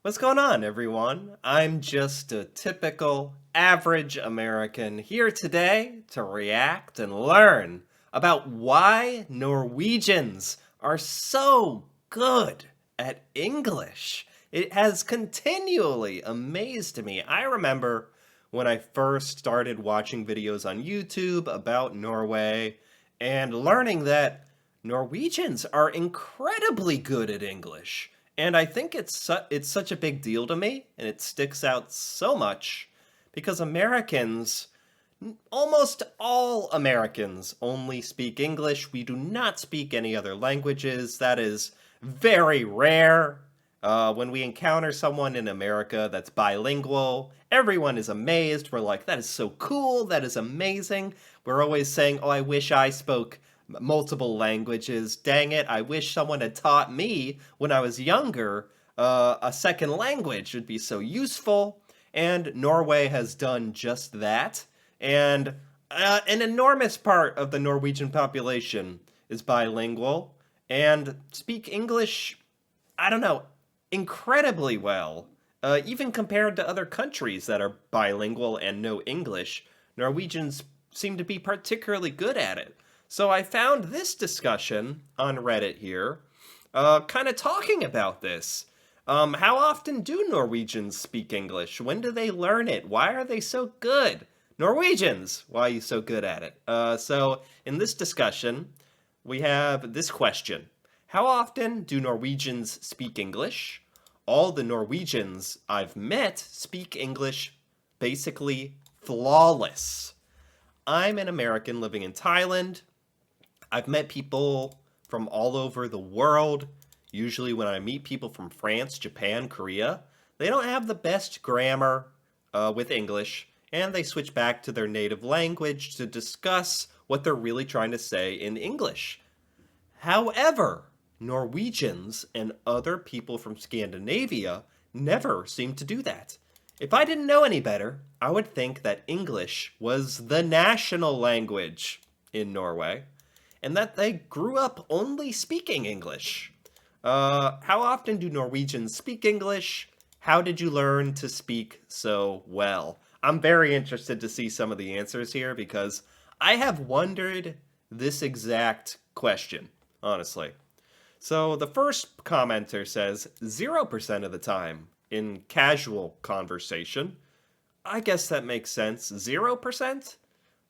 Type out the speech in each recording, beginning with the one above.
What's going on, everyone? I'm just a typical average American here today to react and learn about why Norwegians are so good at English. It has continually amazed me. I remember when I first started watching videos on YouTube about Norway and learning that Norwegians are incredibly good at English. And I think it's such a big deal to me, and it sticks out so much because Americans, almost all Americans, only speak English. We do not speak any other languages. That is very rare. When we encounter someone in America that's bilingual, everyone is amazed. We're like, that is so cool. That is amazing. We're always saying, oh, I wish I spoke multiple languages. Dang it, I wish someone had taught me when I was younger. A second language would be so useful. And Norway has done just that. And an enormous part of the Norwegian population is bilingual and speak English, I don't know, incredibly well. Even compared to other countries that are bilingual and know English, Norwegians seem to be particularly good at it. So I found this discussion on Reddit here, kind of talking about this. How often do Norwegians speak English? When do they learn it? Why are they so good? Norwegians, why are you so good at it? So in this discussion, we have this question. How often do Norwegians speak English? All the Norwegians I've met speak English basically flawless. I'm an American living in Thailand. I've met people from all over the world. Usually, when I meet people from France, Japan, Korea, they don't have the best grammar with English, and they switch back to their native language to discuss what they're really trying to say in English. However, Norwegians and other people from Scandinavia never seem to do that. If I didn't know any better, I would think that English was the national language in Norway, and that they grew up only speaking English. How often do Norwegians speak English? How did you learn to speak so well? I'm very interested to see some of the answers here because I have wondered this exact question, honestly. So the first commenter says 0% of the time in casual conversation. I guess that makes sense. 0%?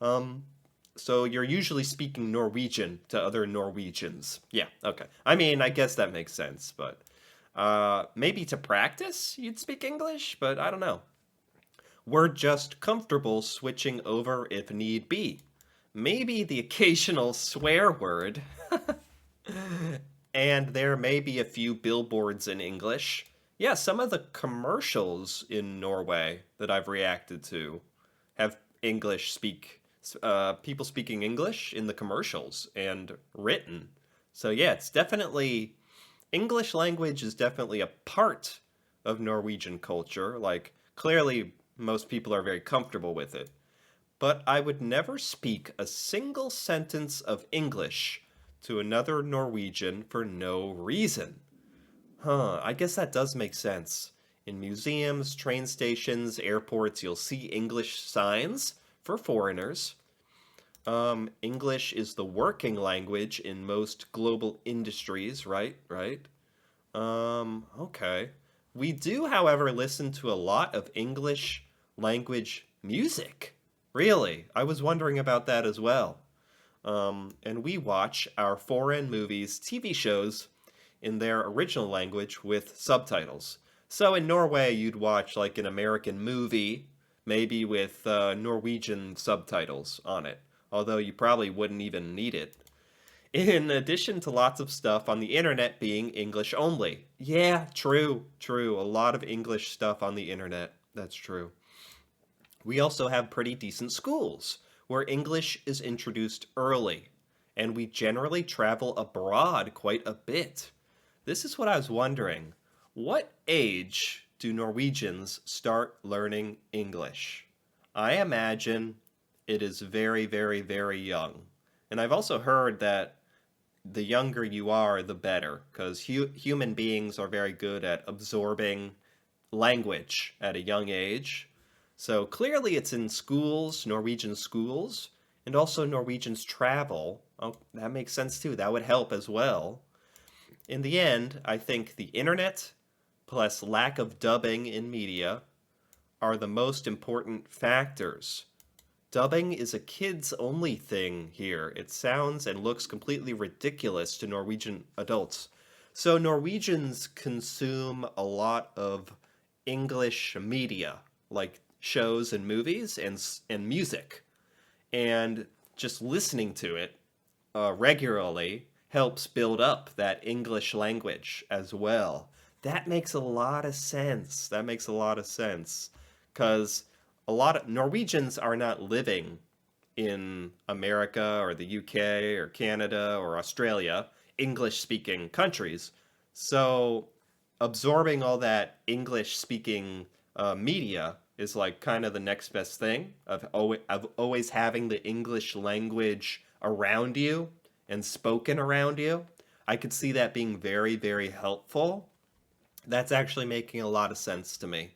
Um, so you're usually speaking Norwegian to other Norwegians. Yeah, okay. I mean, I guess that makes sense, but maybe to practice you'd speak English, but I don't know. We're just comfortable switching over if need be. Maybe the occasional swear word, and there may be a few billboards in English. Yeah, some of the commercials in Norway that I've reacted to have people speaking English in the commercials and written. So yeah, it's definitely English language is definitely a part of Norwegian culture. Like clearly most people are very comfortable with it. But I would never speak a single sentence of English to another Norwegian for no reason. Huh, I guess that does make sense. In museums, train stations, airports, you'll see English signs for foreigners. English is the working language in most global industries, right? Right? Okay. We do, however, listen to a lot of English language music. Really? I was wondering about that as well. And we watch our foreign movies, TV shows in their original language with subtitles. So in Norway, you'd watch like an American movie, maybe with Norwegian subtitles on it, although you probably wouldn't even need it. In addition to lots of stuff on the internet being English only. Yeah, true, true. A lot of English stuff on the internet. That's true. We also have pretty decent schools where English is introduced early, and we generally travel abroad quite a bit. This is what I was wondering. What age do Norwegians start learning English? I imagine it is very, very, very young. And I've also heard that the younger you are, the better, because human beings are very good at absorbing language at a young age. So clearly it's in schools, Norwegian schools, and also Norwegians travel. Oh, that makes sense too. That would help as well. In the end, I think the internet plus lack of dubbing in media are the most important factors. Dubbing is a kids only thing here. It sounds and looks completely ridiculous to Norwegian adults. So Norwegians consume a lot of English media, like shows and movies and music. And just listening to it regularly helps build up that English language as well. That makes a lot of sense. That makes a lot of sense. Because a lot of Norwegians are not living in America or the UK or Canada or Australia, English speaking countries. So absorbing all that English speaking media is like kind of the next best thing of always having the English language around you and spoken around you. I could see that being very, very helpful. That's actually making a lot of sense to me.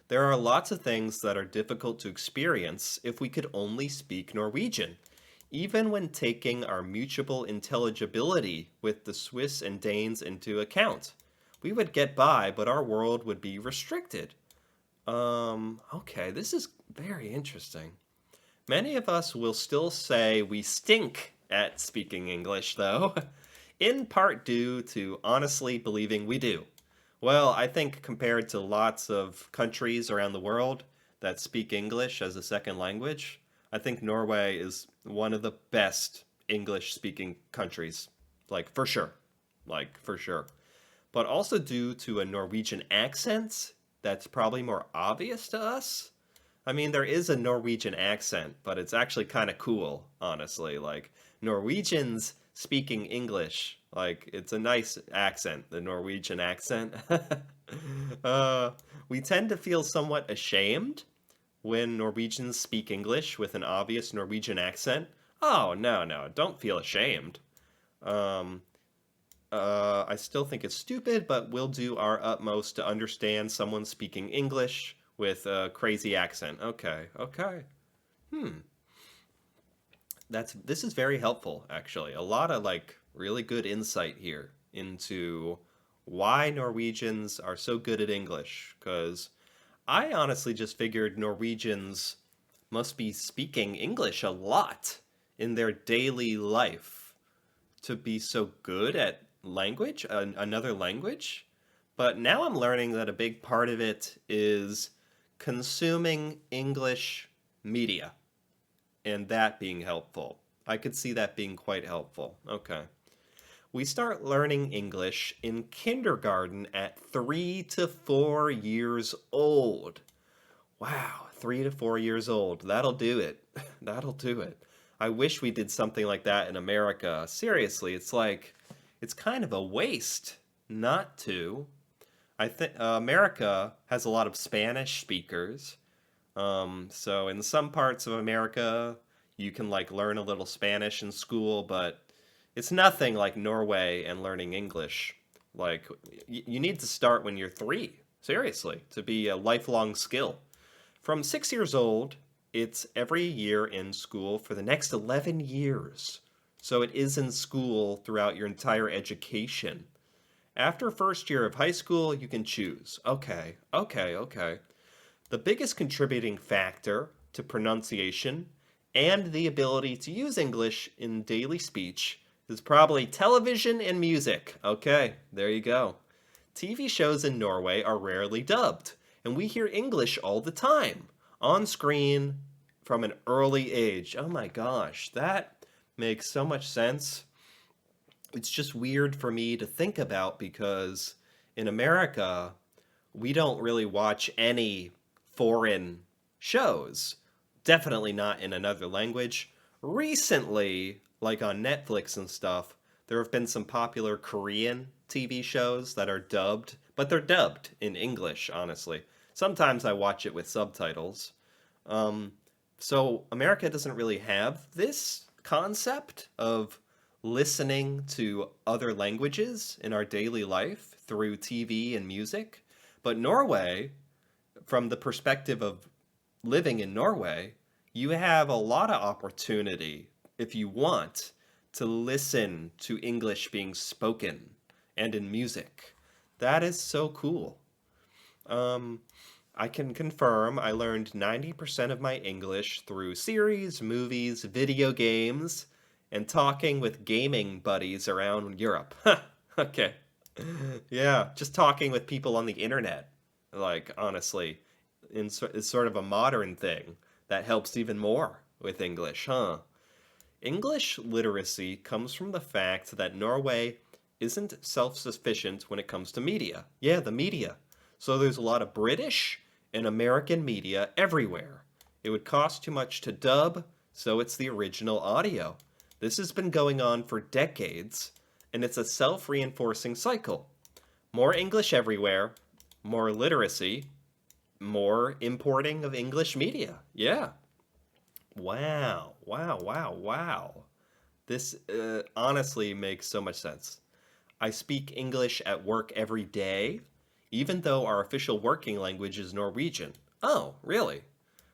There are lots of things that are difficult to experience if we could only speak Norwegian. Even when taking our mutual intelligibility with the Swiss and Danes into account. We would get by, but our world would be restricted. Okay, this is very interesting. Many of us will still say we stink at speaking English, though, in part due to honestly believing we do. Well, I think compared to lots of countries around the world that speak English as a second language, I think Norway is one of the best English speaking countries. Like, for sure. Like, for sure. But also due to a Norwegian accent that's probably more obvious to us. I mean, there is a Norwegian accent, but it's actually kind of cool, honestly. Like, Norwegians speaking English, like, it's a nice accent, the Norwegian accent. uh, we tend to feel somewhat ashamed when Norwegians speak English with an obvious Norwegian accent. Oh, no, no, don't feel ashamed. Um, I still think it's stupid, but we'll do our utmost to understand someone speaking English with a crazy accent. Okay, okay. Hmm. This is very helpful, actually. A lot of like really good insight here into why Norwegians are so good at English. Because I honestly just figured Norwegians must be speaking English a lot in their daily life to be so good at language, another language. But now I'm learning that a big part of it is consuming English media and that being helpful. I could see that being quite helpful. Okay. We start learning English in kindergarten at 3 to 4 years old. Wow, 3 to 4 years old. That'll do it. That'll do it. I wish we did something like that in America. Seriously, it's kind of a waste not to. I think America has a lot of Spanish speakers. So in some parts of America, you can like learn a little Spanish in school, but it's nothing like Norway and learning English. Like you need to start when you're 3, seriously, to be a lifelong skill. From 6 years old, it's every year in school for the next 11 years. So it is in school throughout your entire education. After first year of high school, you can choose. Okay, okay, okay. The biggest contributing factor to pronunciation and the ability to use English in daily speech is probably television and music. Okay, there you go. TV shows in Norway are rarely dubbed, and we hear English all the time, on screen, from an early age. Oh my gosh, that makes so much sense. It's just weird for me to think about because in America, we don't really watch any foreign shows. Definitely not in another language. Recently, like on Netflix and stuff, there have been some popular Korean TV shows that are dubbed, but they're dubbed in English, honestly. Sometimes I watch it with subtitles. Um, so America doesn't really have this concept of listening to other languages in our daily life through TV and music. But Norway from the perspective of living in Norway, you have a lot of opportunity if you want to listen to English being spoken and in music. That is so cool. Um, I can confirm I learned 90% of my English through series, movies, video games, and talking with gaming buddies around Europe. Okay. Yeah, just talking with people on the internet. Like, honestly, is sort of a modern thing that helps even more with English, huh? English literacy comes from the fact that Norway isn't self sufficient when it comes to media. Yeah, the media. So there's a lot of British and American media everywhere. It would cost too much to dub, so it's the original audio. This has been going on for decades, and it's a self reinforcing cycle. More English everywhere, more literacy, more importing of English media. Yeah. Wow, wow, wow, wow. This honestly makes so much sense. I speak English at work every day, even though our official working language is Norwegian. Oh, really?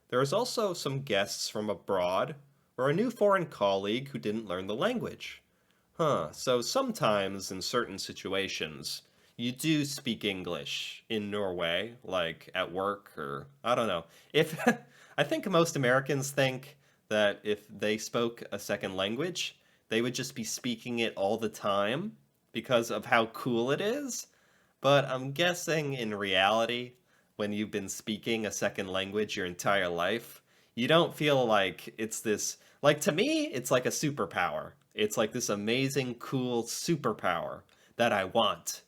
There is also some guests from abroad or a new foreign colleague who didn't learn the language. Huh, so sometimes in certain situations, you do speak English in Norway, like at work or I don't know. If I think most Americans think that if they spoke a second language, they would just be speaking it all the time because of how cool it is. But I'm guessing in reality, when you've been speaking a second language your entire life, you don't feel like it's this, like to me, it's like a superpower. It's like this amazing, cool superpower that I want.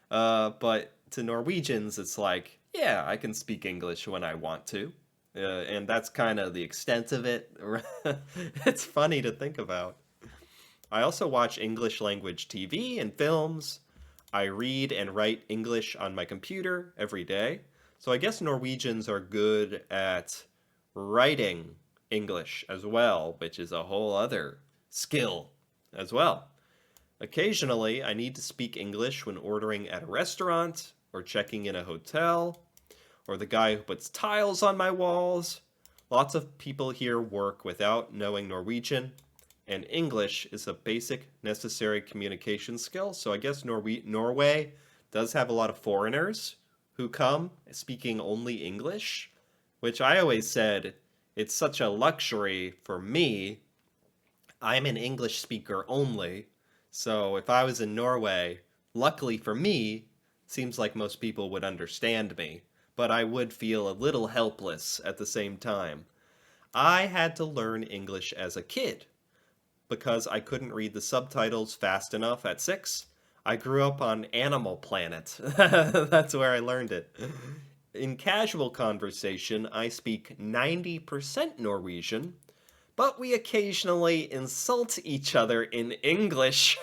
But to Norwegians, it's like, yeah, I can speak English when I want to. And that's kind of the extent of it. It's funny to think about. I also watch English language TV and films. I read and write English on my computer every day. So I guess Norwegians are good at writing English as well, which is a whole other skill as well. Occasionally, I need to speak English when ordering at a restaurant or checking in a hotel, or the guy who puts tiles on my walls. Lots of people here work without knowing Norwegian, and English is a basic necessary communication skill. So I guess Norway does have a lot of foreigners who come speaking only English, which I always said it's such a luxury for me. I'm an English speaker only. So if I was in Norway, luckily for me, seems like most people would understand me, but I would feel a little helpless at the same time. I had to learn English as a kid because I couldn't read the subtitles fast enough at 6. I grew up on Animal Planet. That's where I learned it. In casual conversation, I speak 90% Norwegian, but we occasionally insult each other in English.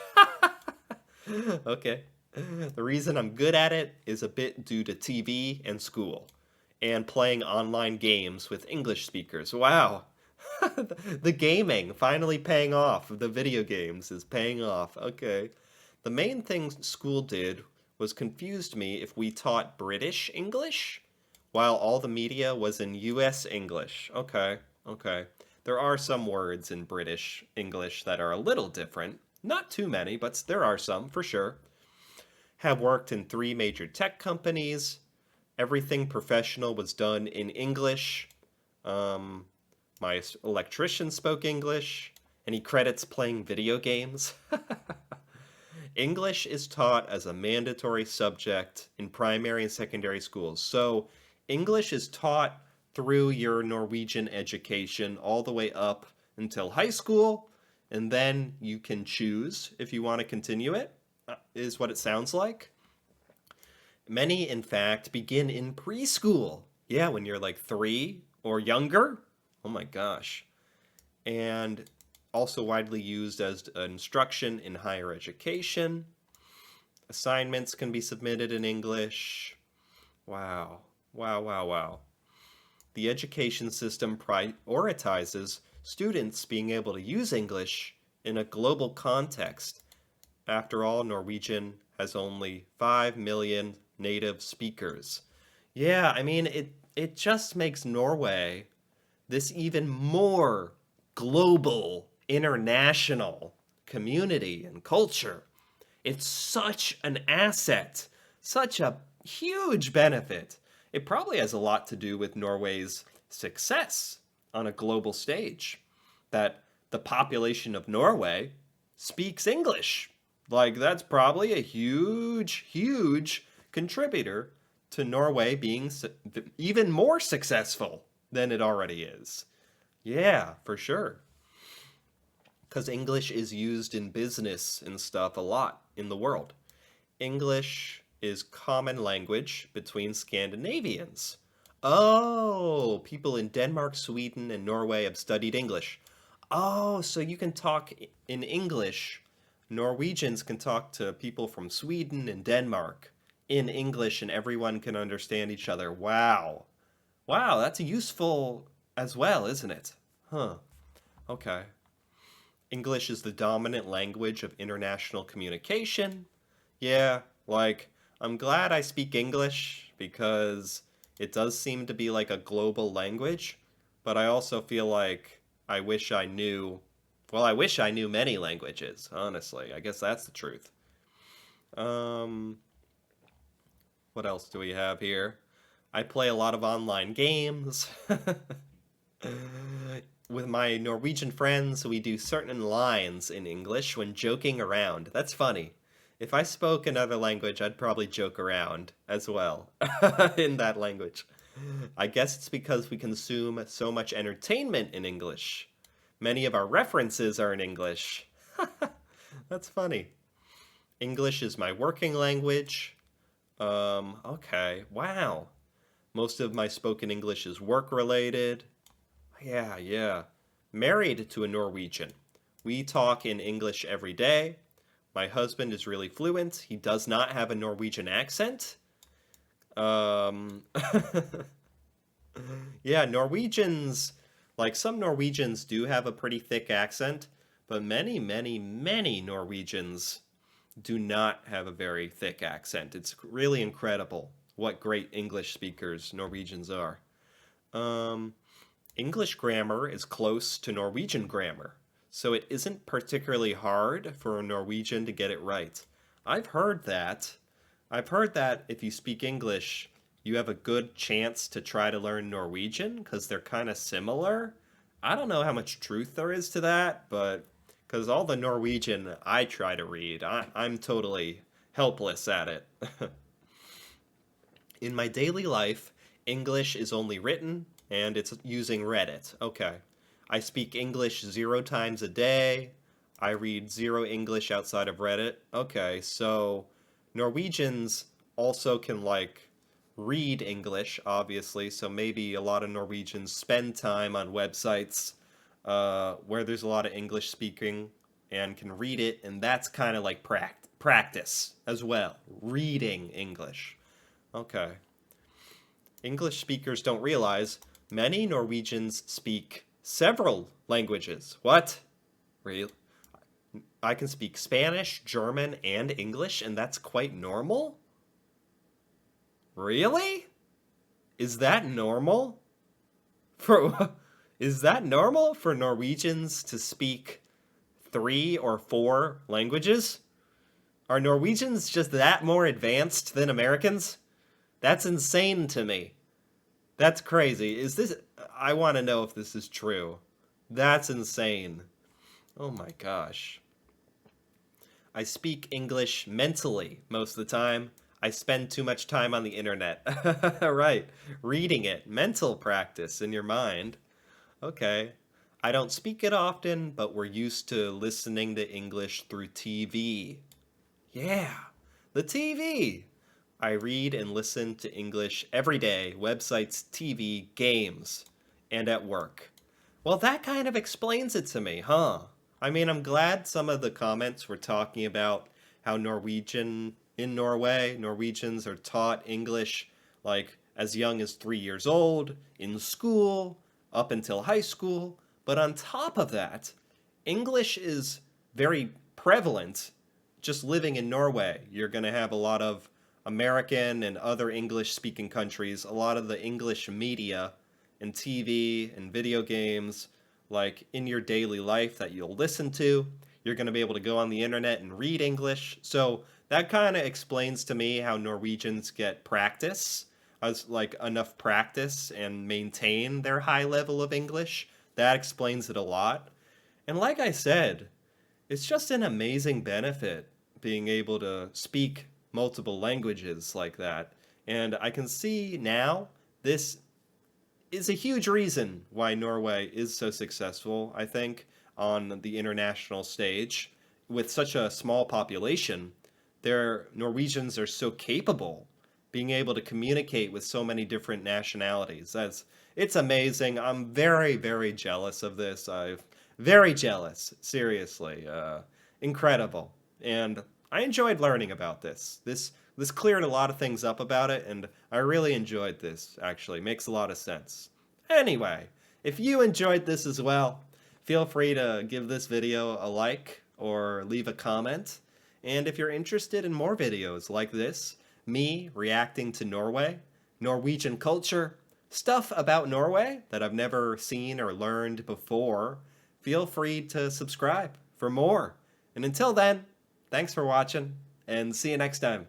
Okay. The reason I'm good at it is a bit due to TV and school, and playing online games with English speakers. Wow. The gaming finally paying off. The video games is paying off. Okay. The main thing school did was confused me if we taught British English while all the media was in US English. Okay. Okay. There are some words in British English that are a little different. Not too many, but there are some for sure. Have worked in 3 major tech companies. Everything professional was done in English. Um, my electrician spoke English, and he credits playing video games. English is taught as a mandatory subject in primary and secondary schools. So English is taught through your Norwegian education all the way up until high school, and then you can choose if you want to continue it, is what it sounds like. Many, in fact, begin in preschool. Yeah, when you're like 3 or younger. Oh my gosh. And also widely used as instruction in higher education. Assignments can be submitted in English. Wow. Wow, wow, wow. The education system prioritizes students being able to use English in a global context. After all, Norwegian has only 5 million native speakers. Yeah, I mean, it just makes Norway this even more global, international community and culture. It's such an asset, such a huge benefit. It probably has a lot to do with Norway's success on a global stage, that the population of Norway speaks English. Like, that's probably a huge, huge contributor to Norway being even more successful than it already is. Yeah, for sure. Because English is used in business and stuff a lot in the world. English is common language between Scandinavians. Oh, people in Denmark, Sweden, and Norway have studied English. Oh, so you can talk in English. Norwegians can talk to people from Sweden and Denmark in English, and everyone can understand each other. Wow. Wow, that's useful as well, isn't it? Huh. Okay. English is the dominant language of international communication. Yeah, like, I'm glad I speak English because it does seem to be like a global language, but I also feel like I wish I knew, well, I wish I knew many languages, honestly. I guess that's the truth. Um, what else do we have here? I play a lot of online games. With my Norwegian friends, we do certain lines in English when joking around. That's funny. If I spoke another language, I'd probably joke around as well in that language. I guess it's because we consume so much entertainment in English. Many of our references are in English. That's funny. English is my working language. Okay. Wow. Most of my spoken English is work related. Yeah, yeah. Married to a Norwegian. We talk in English every day. My husband is really fluent. He does not have a Norwegian accent. Um, yeah, Norwegians, like some Norwegians do have a pretty thick accent, but many, many, many Norwegians do not have a very thick accent. It's really incredible what great English speakers Norwegians are. Um, English grammar is close to Norwegian grammar, so it isn't particularly hard for a Norwegian to get it right. I've heard that. I've heard that if you speak English, you have a good chance to try to learn Norwegian because they're kind of similar. I don't know how much truth there is to that, but because all the Norwegian I try to read, I'm totally helpless at it. In my daily life, English is only written and it's using Reddit. Okay. I speak English 0 times a day. I read zero English outside of Reddit. Okay, so Norwegians also can like read English, obviously, so maybe a lot of Norwegians spend time on websites where there's a lot of English speaking and can read it, and that's kind of like practice as well, reading English. Okay. English speakers don't realize many Norwegians speak several languages. What? Real? I can speak Spanish, German, and English, and that's quite normal? Really? Is that normal? For is that normal for Norwegians to speak 3 or 4 languages? Are Norwegians just that more advanced than Americans? That's insane to me. That's crazy. Is this I want to know if this is true. That's insane. Oh my gosh. I speak English mentally most of the time. I spend too much time on the internet. Right. Reading it. Mental practice in your mind. Okay. I don't speak it often, but we're used to listening to English through TV. Yeah. The TV. I read and listen to English every day, websites, TV, games, and at work. Well, that kind of explains it to me, huh? I mean, I'm glad some of the comments were talking about how Norwegian in Norway, Norwegians are taught English like as young as 3 years old, in school, up until high school. But on top of that, English is very prevalent just living in Norway. You're going to have a lot of American and other English-speaking countries, a lot of the English media and TV and video games, like in your daily life that you'll listen to, you're going to be able to go on the internet and read English. So that kind of explains to me how Norwegians get practice, as like enough practice and maintain their high level of English. That explains it a lot. And like I said, it's just an amazing benefit being able to speak multiple languages like that. And I can see now this is a huge reason why Norway is so successful, I think, on the international stage. With such a small population, their Norwegians are so capable being able to communicate with so many different nationalities. It's amazing. I'm very, very jealous of this. I'm very jealous, seriously. Incredible. And I enjoyed learning about this. This cleared a lot of things up about it, and I really enjoyed this, actually. Makes a lot of sense. Anyway, if you enjoyed this as well, feel free to give this video a like or leave a comment. And if you're interested in more videos like this, me reacting to Norway, Norwegian culture, stuff about Norway that I've never seen or learned before, feel free to subscribe for more. And until then, thanks for watching, and see you next time.